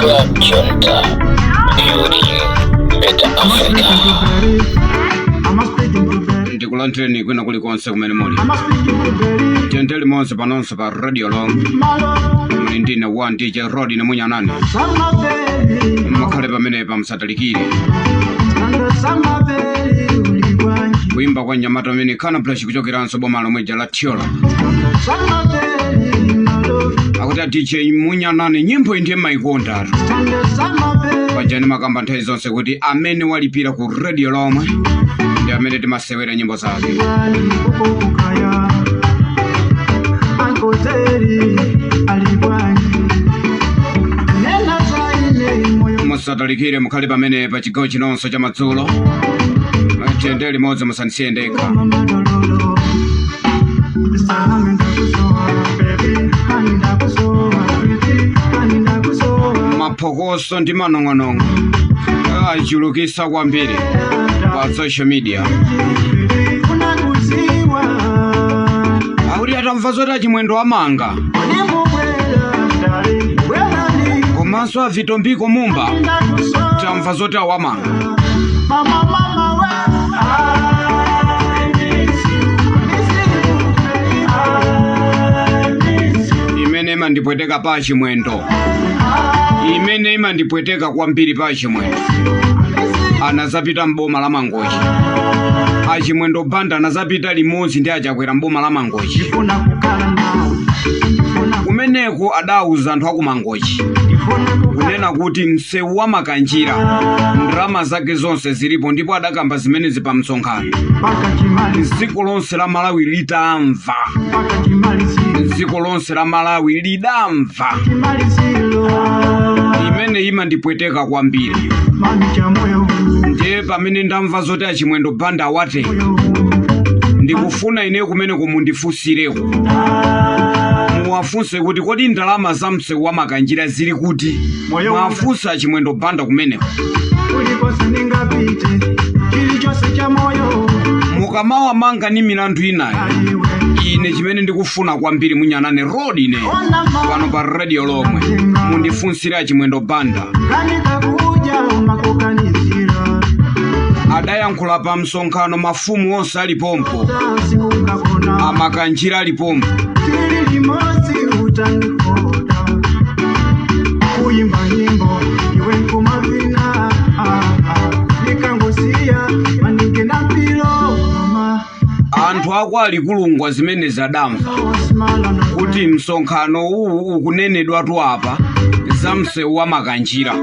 Club Junta, building better Africa. Ndikulandireni kwina kulikonse kumene muli. Tiyendele monse panonse pa Radio Long. Muli ndine one DJ Rodi na Munyanane. Mukhale pamene pamsatalikire. Kuimba kwa Nyamata amene kana Blash kuchokeranso boma lomwe la Thiola. Akuti DJ Munyanane nyimbo ndiye maikonda. Pajani makamba nthawi zonse kuti amene walipira ku Radio lomwe ndi amene timasewera nyimbo zake. Musatalikire mukhale pamene pa chigawo chinonso cha madzulo. Tiyendele limodzi musanisiyendeka. Maphokoso ndi manong'onong'o achulukisa kwambiri pa social media. Akuti atamva zoti achimwendo amanga komanso avitombiko mumba tamva zoti awamanga. Imene imandipweteka pa chimwendo, imene imandipweteka kwambiri pa chimwendo, anazapita mboma la Mangochi. Achimwendo banda anazapita limodzi ndi achakwera mboma la Mangochi. Kumeneko adauza anthu aku Mangochi kunena kuti msewu wa Makanjira ndrama zake zonse zilipo, ndipo adakamba zimenezi pa msonkhano. Dziko lonse la Malawi litamva, dziko lonse la Malawi lidamva. Imene imandipweteka kwambiri. Ndiye pamene ndamva zoti achimwendo banda awate, ndikufuna ine kumene kumundifusireko muwafunse kuti kodi ndalama za msewu wa Makanjira zili kuti. Mwafunsa achimwendo banda kumeneko. Mukamawa manga ni milandu inayo, ine chimene ndikufuna kwambiri Munyanane Road ine pano pa Radio lomwe mundifunsire achimwendo banda. Adayankhula pa msonkhano mafumu onse alipompo, Makanjira alipompo. Anthu ako alikulungwa zimene zadamva kuti msonkhano uwu ukunenedwa tu apa za msewu wa Makanjira.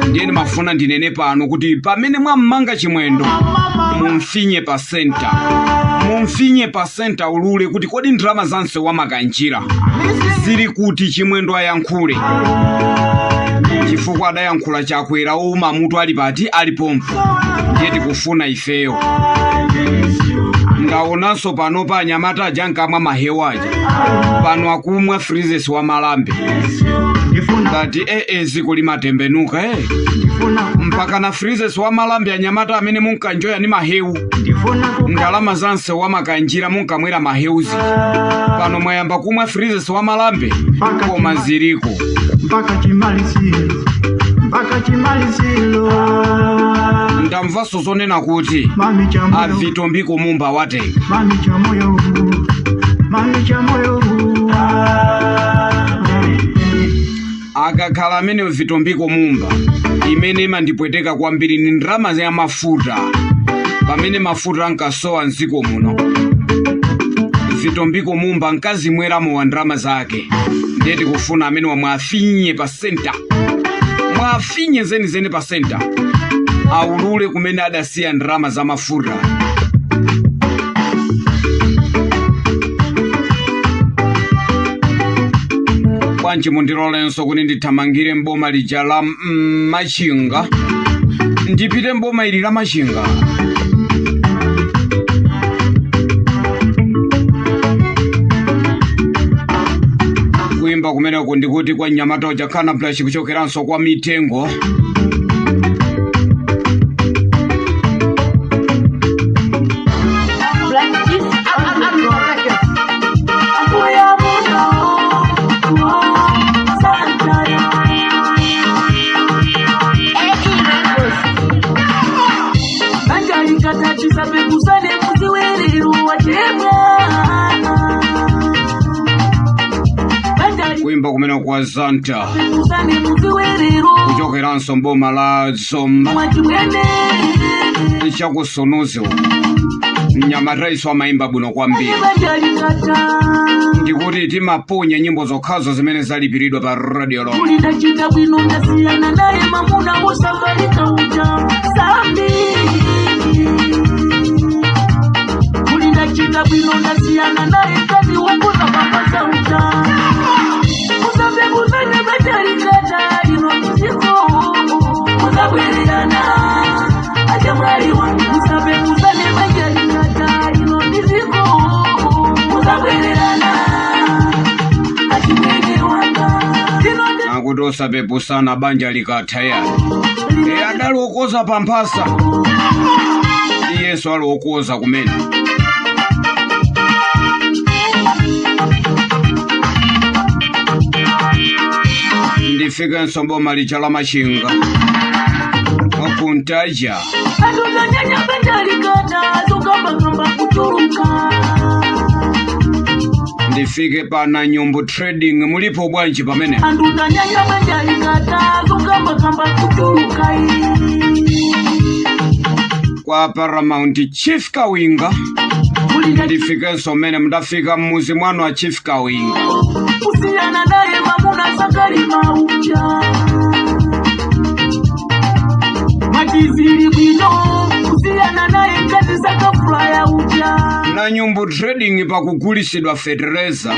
Ndiye mafuna ndinene pano kuti pamene mwammanga chimwendo mumfinye pa center, mumfinye pa center ulule kuti kodi ndrama za msewu wa Makanjira zili kuti chimwendo ayankhule. Chifukwa adayankhula chakwera uma mutu ali pati alipompo. Ndiye tikufuna ifeyo. Ndaonanso pano pa Anyamata ajankamwa mahewaje pano akumwa freezes wa malambe. Ngati ziko limatembenuka mpaka na freezes wa malambe Anyamata amene munkanjoya ni mahewu. Ndalama za msewu wa Makanjira munkamwera maheuzi. Pano mwayamba kumwa freezes wa malambe koma ziriko mpaka chimalizilo. Ndamvaso zonena kuti avitombiko mumba wate. Akakhala amene vitombiko mumba, imene imandipweteka kwambiri ni ndrama za mafuta. Pamene mafuta ankasowa nziko muno, vitombiko mumba nkazimweramo wa ndrama zake. Ndiye tikufuna amene wamwafinye pa center, mwafinye zeni pa center, aulule kumene adasiya ndrama za mafuta. Kwanji mundilolenso kuti ndithamangire mboma lija la Machinga, ndipite mboma ili la Machinga. Kuimba kumeneko ndikuti kwa Nyamata ujakana Blash kuchokeranso kwa Mitengo. kumene kwa Zanta kuchokera Nsombo la Zomba ichakusonozo Nyamata iswa maimba buno kwambiri ndikuti timaponya nyimbo zokhazo zimene zalipiridwa pa radio lo ulindachita bwino ndasiyana naye mamuna wosafarika uja sambi ulindachita bwino ndasiyana naye kazi wokuza papaza uja usabe kuzane bajarikata ino mziko uzabwelelana aja mwari wangu usabe kuzane bajarikata ino mziko uzabwelelana akuti osapepo sana banja likatayari adalokoza pamphasa Yesu alokoza kumene ndifike Nsombo malicha la machinga okuntaja atuzanyanya banja likata zukambakamba kuturuka ndifike pana Nyumbu Trading mulipo bwanji pamene andutanyanya banja likata zukambakamba kuturuka kwa Paramount Chief Kawinga ndifike Nsomene mdafika mmuzi mwanu wa Chief Kawinga usiyana naye mamuna sakali mauja matizili bwino usiyana naye kazi sakafuraya uja na Nyumbu Trading pakugulisidwa fertilizer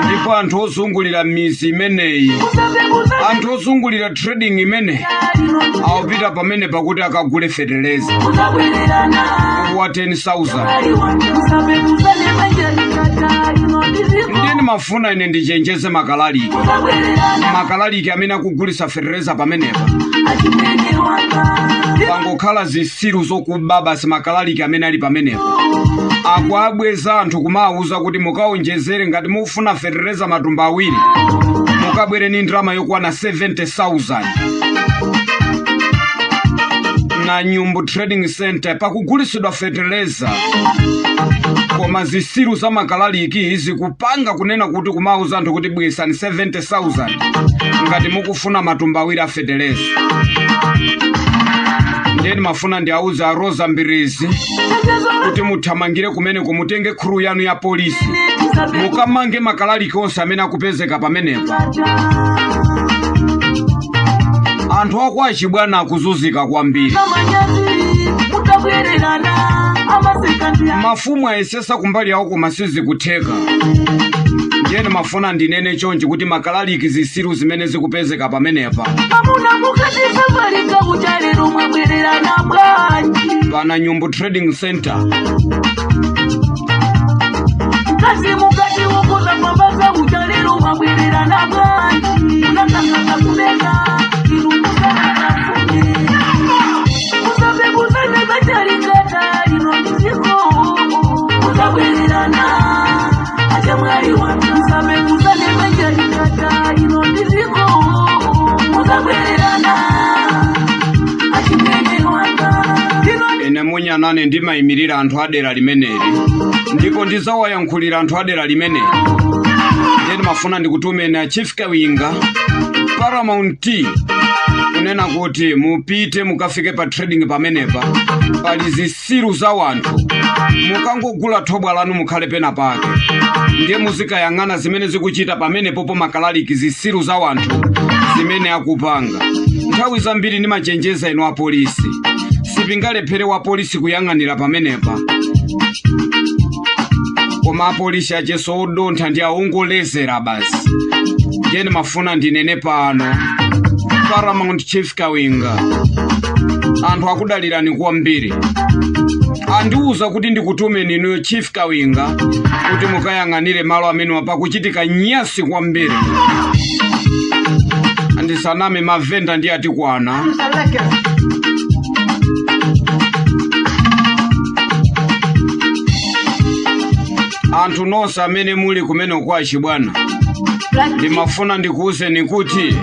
ndipo anthu ozungulira mizi imeneyi anthu ozungulira trading imene awapita pamene pakuti akagule fertilizer wa 10,000 ndiyeni mafuna ine ndichenjeze makalaliki amene akugulisa fertilizer pamenepa pangokhala zisiru zokubaba makalaliki amene ali pamenepa akwabweza anthu kumawuza kuti mukaonjezere ngati mufuna fertilizer matumba awiri mukabwere ni ndrama yokwana 70,000 na Nyumbu Trading Center pakugulisidwa fertilizer koma zisiru za makalaliki izi kupanga kunena kuti kumawuza anthu kuti bwisani 70,000 ngati mukufuna matumba awiri a fertilizer ndiyeni mafuna ndi auza a Rosa Mbirizi kuti muthamangire kumene kumutenge crew yanu ya polisi mukamange makalaliki onse amene akupezeka pamenepa anthu ako achibwana akuzuzika kwambiri mafumu ayesesa kumbali yawo koma sizikutheka ndiyeni mafuna ndinene chonchi kuti makalaliki zisiru zimene zikupezeka pamenepa pana Nyumbu Trading Center ene munyanane ndimayimirira anthu adera limeneli ndipo ndizawayankhulira anthu adera limeneli ndiyeni mafuna ndikutumeni a Chief Kawinga Paramount kunena kuti mupite mukafike pa trading pamenepa pali zisiru za wanthu mukangogula thobwa lanu mukhale pena pake ndiye muzikayang'ana zimene zikuchita pamenepopo makalaliki zisiru za wanthu zimene akupanga nthawi zambiri ndimachenjeza inu a polisi sipingalephere wa polisi kuyang'anira pamenepa koma apolisi acheso odontha ndi aongolezera basi ndiyeni mafuna ndinene pano Paramount Chief Kawinga anthu akudalirani kwambiri andiuza kuti ndikutumeni inuyo Chief Kawinga kuti mukayang'anire malo amene wapakuchitika nyasi kwambiri andisaname mavenda ndi atikwana anthu nonse amene muli kumene kwa achibwana ndimafuna ndikuwuzeni kuti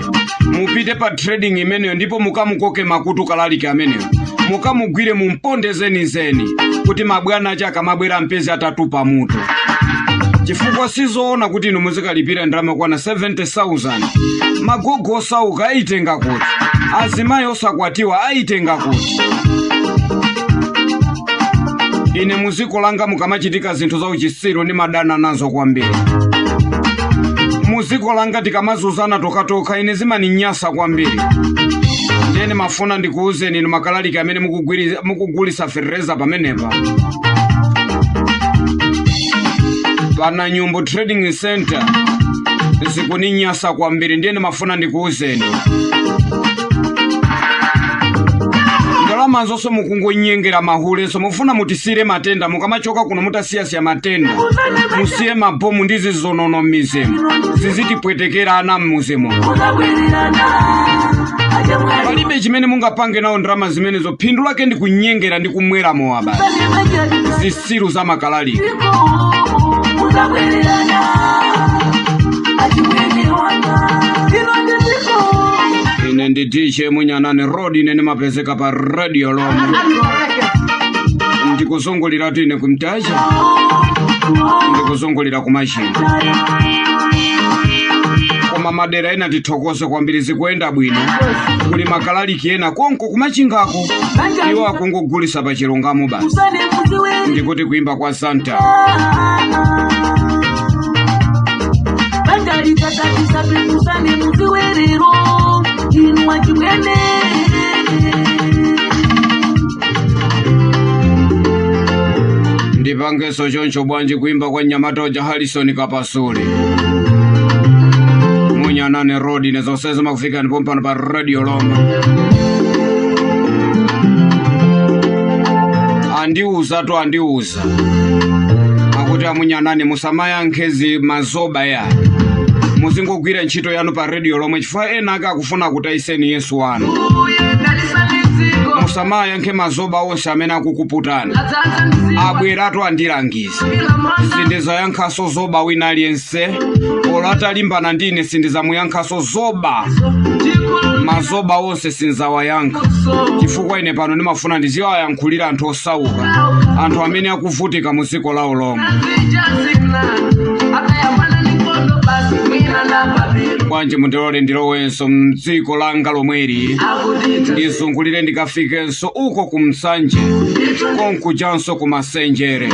mupite pa trading imeneyo ndipo mukamukoke makutu kalaliki ameneyo mukamugwire mumpondezeni zeni kuti mabwana acha akamabwera mpezi atatupa muto chifukwa sizoona kuti inu muzikalipira ndalama kwana 70,000 magogo osauka aitenga kuti, azimayi osakwatiwa aitenga kuti. Ine muziko langa mukamachitika zinthu za uchisiru ndi madana nazo kwambiri. Muziko langa tikamazuzana tokatoka ine zimaninyasa kwambiri. Ndene mafuna ndikuuzeni inu makalaliki amene mukugulisa ferreza pamenepa. Pana Nyumbu Trading Center zikuninyasa kwambiri. Ndene mafuna ndikuuzeni. Ndalama zonse mukungoinyengera mahule, so mufuna mutisire matenda, mukamachoka kuno mutasiyasiya matenda. Musiye mabomu ndi zizonono m'mizimu. Zizitipwetekera ana m'muzimu. Palibe chimene mungapange nawo ndalama zimenezo, phindu lake ndi kunyengera ndi kumwera mowa basi. Zisiru za makalaliki. Ine ndi DJ Munyanane Road, ine nimapezeka pa Radio Loma. Ndikuzungulira tu ine kumtaja, ndikuzungulira kumashini. Koma madera ena tithokoze kwambiri zikuenda bwino. Kuli makalaliki ena konko kumachingako, iwo akungogulisa pa chilungamo basi. Ndikuti kuimba kwa Santa. Ndipangeso choncho bwanji kuimba kwa Nyamatoja Harrison Kapasule. Munyanane Road nezoseza makufika ndipompano pa Radio Loma. Andiuza akuti amunyanane musamaya nkezi mazoba ya muzingogwira ntchito yanu pa Radio Loma chifukwa ena akufuna kutaiseni Yesu wanu. Musamaya nke mazoba onse amene akukuputani abweratu andilangiza. Sindiza yankhaso zoba wina aliyense olata limbana ndine sindiza muyankhaso zoba mazoba onse sinzawayankha chifukwa ine pano ndimafuna ndiziwayankhulira anthu osauka, anthu amene akuvutika mu dziko lawo lomwe. Bwanji mundilole ndilowenso mdziko langa lomweri ndizungulire ndikafikenso uko kumsanje konkujanso kumasenjere.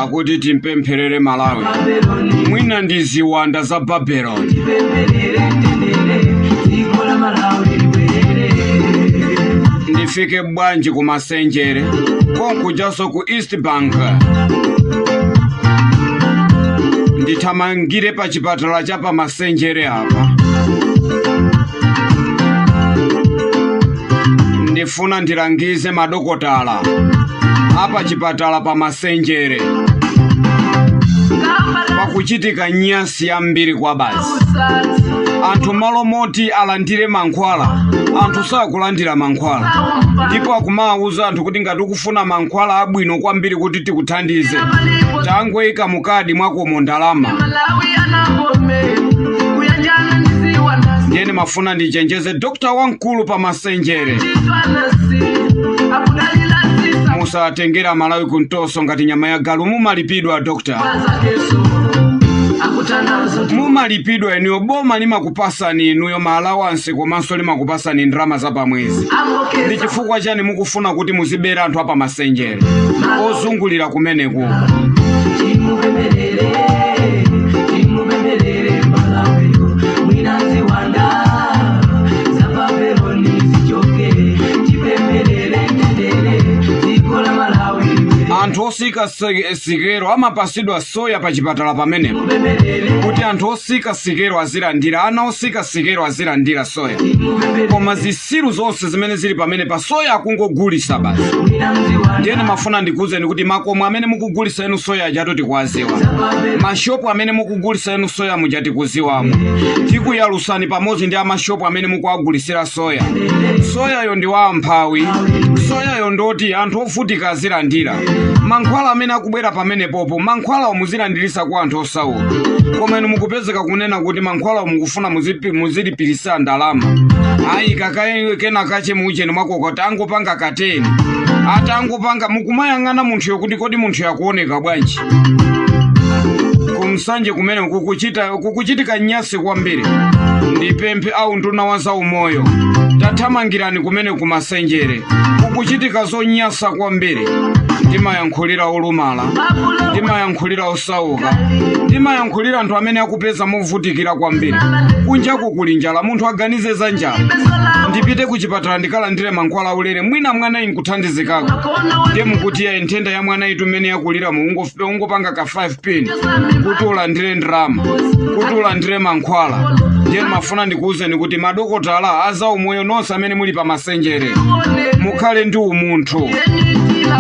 Akuti timpempherere Malawi, mwina ndiziwanda za Babylon. Ndifike bwanji kumasenjere konkujanso ku East Bank, ndithamangire pa chipatala cha pa masenjere apa. Ndifuna ndilangize madokotala apa chipatala pa masenjere pakuchitika nyasi yambiri kwa basi. Anthu malo moti alandire mankhwala, anthu sakulandira mankhwala. Ndipo akumawuza anthu kuti ngati ukufuna mankhwala abwino kwambiri kuti tikuthandize, tangoyika mukadi mwakomo ndalama. Ndiyeni mafuna ndichenjeze Dr. Wankulu pa masenjere. Musatengera Malawi kuntoso ngati nyama ya galu. Mumalipidwa Dr. Mumalipidwa eniyo boma limakupasani inuyo maalawansi komanso limakupasani ndalama za pamwezi. Ndi chifukwa chani mukufuna kuti muzibera anthu apa masenjere ozungulira kumeneku? anthu anthu osika sikelo amapasidwa soya pa chipatala pamenepo kuti anthu osika sikelo azilandira, ana osika sikelo azilandira soya, koma zisilu zonse zimene zili pamene pa soya akungogulisa basi. Ndiyene mafuna ndikuwuzeni kuti makomo amene mukugulisa enu soya ajatu tikuwaziwa, mashopu amene mukugulisa enu soya mujati kuziwamo, tikuyalusani pamodzi ndi amashopu amene mukuwagulisira soya. Soyayo ndi wamphawi, soyayo ndoti anthu ovutika azilandira. Mankhwala amene akubwera pamenepopo mankhwala muzilandirisa kwa anthu osauka, koma inu mukupezeka kunena kuti mankhwala mukufuna muzilipirisa ndalama. Ayi kakaye kena kache muujeni mwako kuti angopanga kateni, ata angopanga mukumayang'ana munthuyo kuti kodi munthuyo akuoneka bwanji. Kumsanje kumene kukuchitika nyasi kwambiri, ndipemphe au nduna wa zaumoyo tathamangirani kumene kumasenjere, kukuchitika zonyasa kwambiri. Ndimayankhulira olumala, ndimayankhulira osauka, ndimayankhulira anthu amene akupeza movutikira kwambiri. Kunjaku kuli njala, munthu aganize za njala. Ndipite kuchipatala ndikalandire mankhwala aulere, mwina mwana inkuthandizikako, ndiye mukuti ya nthenda ya mwana itu imene yakulira ungopanga ka 5 pin kuti ulandire ndrama, kuti ulandire mankhwala. Ndiye mafuna ndikuwuzeni kuti madokotala azaumoyo nonse amene muli pa masenjere mukhale ndi umunthu.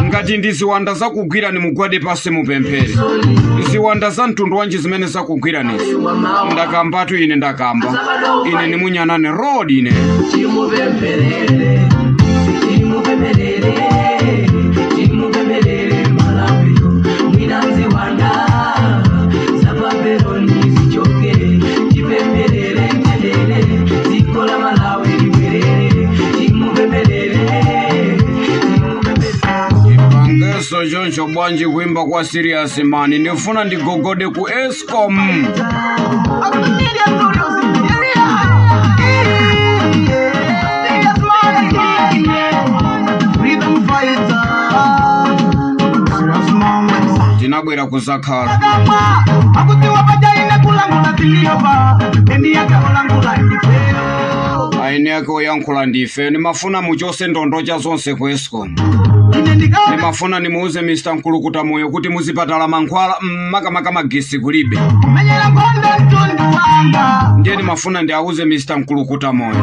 Ngati ndi ziwanda zakugwirani mugwade pasi mupemphere. Ziwanda za mtundu wanji zimene zakugwiranizi? Ndakambatu ine ndakamba. Ine ni Munyanane Road ine. So Joncho bwanji kuimba kwa serious man, ndifuna ndigogode ku Eskom. Tinabwera kuzakhala aine yake oyankhula ndife. Nimafuna muchose ndondocha zonse ku Eskom. Nimafuna nimuuze Mr. Nkulukuta Moyo kuti muzipatala mankhwala makamaka magesi kulibe. Ndiye nimafuna ndiauze Mr. Nkulukuta Moyo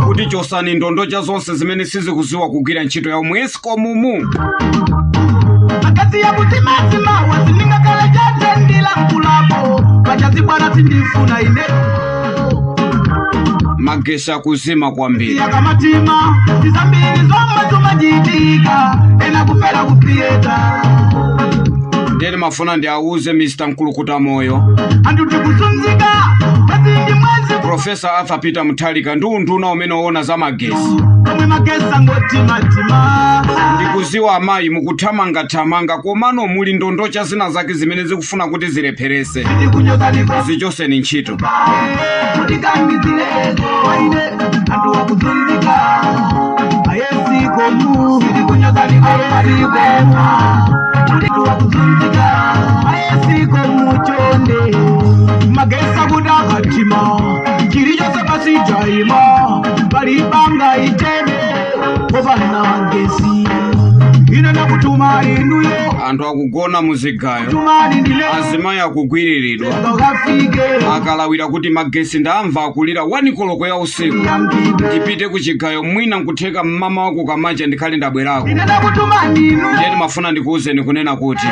kuti chosani ndondocha zonse zimene sizikuziwa kugwira ntchito ya mu Eskom mu. Akati ya butimazima wazininga kala jate ndila nkulapo kachazibwana tindifuna ine magesi akuzima kwambiri. Yakamatima tizambiri zomwe tumajitika ena kufera kufieta. Ndiye mafuna ndiauze Mr. Nkulukuta Moyo anduti kusunzika bazindi mwezi. Professor Arthur Peter Muthalika ndi unduna umene woona za magesi. Komwe magesi angotimatima. Ndikuziwa amayi mukuthamanga komano muli ndondocha zina zake zimene zikufuna kuti zilepherese. Zichoseni ntchito. Andu wakusunzika ayesi komu kunyodzani aribema. Andu wakusunzika ayesi komu chonde magesa kudakatima kirijo sepasi jaima balibanga iteme obana wangesi ine nakutuma inuyo. Anthu akugona muzigayo azimayi akugwiriridwa akalawira kuti magesi ndamva akulira 1 koloko ya usiku. Ndipite kuchigayo mwina nkutheka mama wako kamacha ndikhale ndabwerako. Ndiye mafuna ndikuwuzeni kunena kuti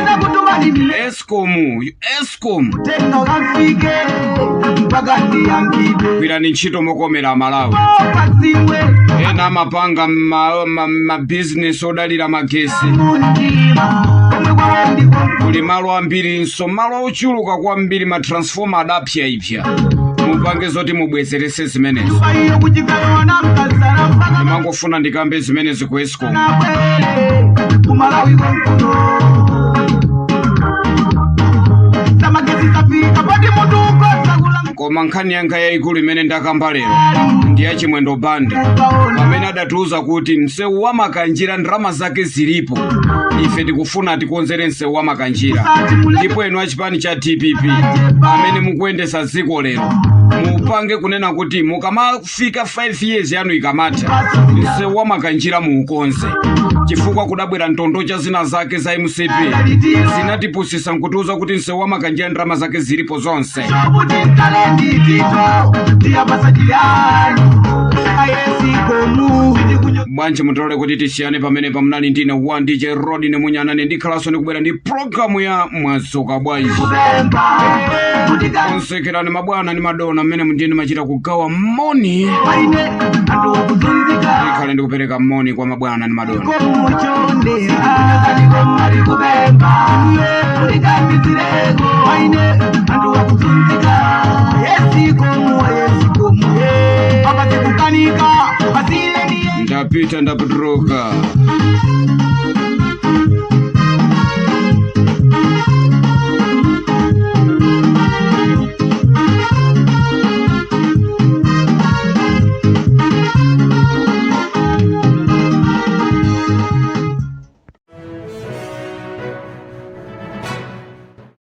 Eskom kwirani ntchito mokomera Amalawi. Ena amapanga mabizinesi odalira magesi. Kuli malo ambiri malo ochuluka kwambiri matransforma adapya ipya. Mupange zoti mubwezerese zimenezo. Ndimangofuna ndikambe zimenezi ku Eskom. Koma nkhani yanga yayikulu imene ndakamba lero ndi ya Chimwendo Band pamene adatiuza kuti msewu wa Makanjira ndrama zake zilipo. Ife tikufuna tikonzere msewu wa Makanjira, ndipo enu achipani cha TPP amene mukuyendesa dziko lero mupange kunena kuti mukamafika 5 years yanu ikamata nsewu wa makanjira muukonze chifukwa kudabwera ntondocha zina zake za MCP zinatipusisa nkutiuza kuti nsewu wa makanjira ndrama zake zilipo zonse. Bwanji mutolole kuti tisiyane pamene pamunali ndine wa DJ Rod ne Munyanane ndikhalaso ndikubwera ndi programu ya Mwadzuka Bwanji. Konsekerani mabwana ni madona mmene mundine machita kugawa moni. Ndikhale ndikupereka moni kwa mabwana ni madona. Ndapita ndaputuluka.